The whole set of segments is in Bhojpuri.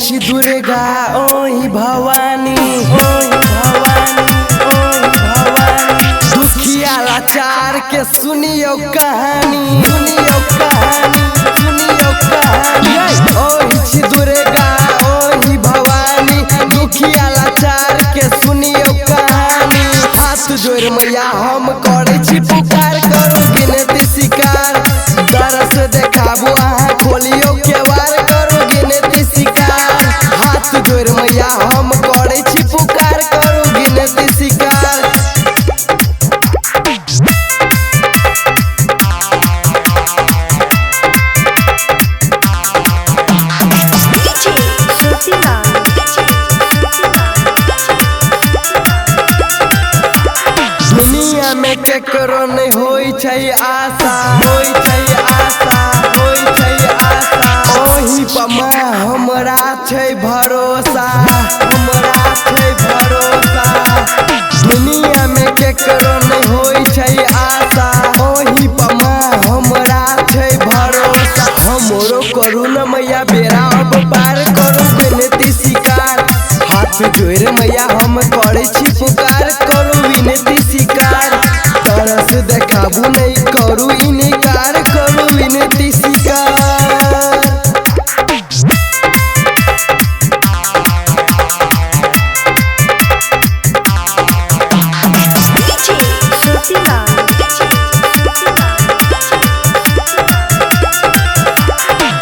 छी दुर्गा ओही भवानी, ओही भवानी, ओही भवानी। दुखिया लाचार के सुनियो कहानी, सुनियो कहानी, सुनियो कहानी। ओही छी दुर्गा ओही भवानी, दुखिया लाचार के सुनियो कहानी। हाथ जोड़ मैया हम करे छी पुकार, करू गिनती शिकार। दरस देखाबू अहाँ खोलियो केवार, करू गिनती शिकार। हाथ जोड़ मैया हम करे छी पुकार, करू गिनती शिकार। दुनिया में केकरो नहीं होई छै आशा, होई छै आशा, होई छै आशा। ओही पमा हमरा छै भरोसा, हमरा छै भरोसा। दुनिया में केकरो नहीं होई छै आशा, ओही पमा हमरा छै भरोसा। हमरो करू न मैया बेरा अब पार, करू विनती शिकार। हाथ जोड़ मैया हम करे छी पुकार, करू विनती शिकार। तरस देखाबू नहीं करू इनकार, करू विनती शिकार।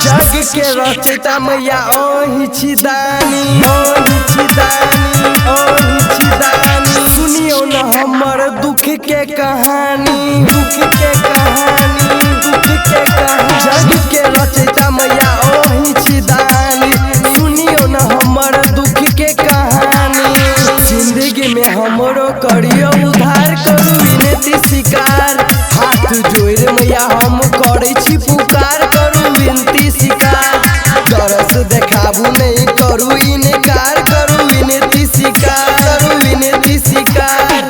जग के रचयिता मैया ओही छी दानी, ओही छी दानी, ओही छी दानी। सुनियो न हमर दुख के कहानी, दुख के कहानी, दुख के कहानी। जग के रचयिता मैया ओही छी दानी, सुनियो न हमर दुख के कहानी। जिंदगी में हमरो करियो उधार, करू विनती शिकार। हाथ जोड़ मैया हम करे छी पुकार, करू विनती शिकार। तरस देखाबू नहीं करू इनकार, करू विनती शिकार, करू विनती शिकार।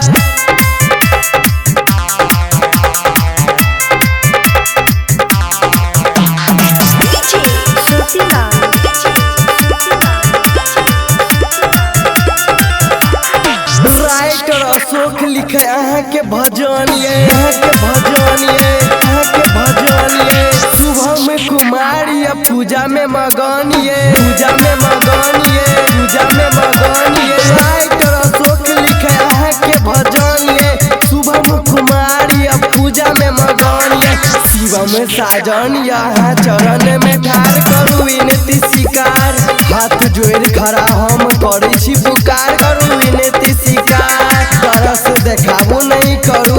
राइटर अशोक लिखे अहाँ के भजन ये, अहाँ के भजन ये, अहाँ के भजन ये। शुभम कुमार ये पूजा में मगन ये, पूजा में मगन ये, पूजा में मगन ये। राइटर अशोक लिखे अहाँ के भजन ये, शुभम कुमार ये पूजा में मगन ये। शिवम साजन यहाँ चरण में ठार, करू विनती शिकार। हाथ जोड़ खड़ा हम करे छी पुकार, करू विनती शिकार। तरस देखाबू नहीं करू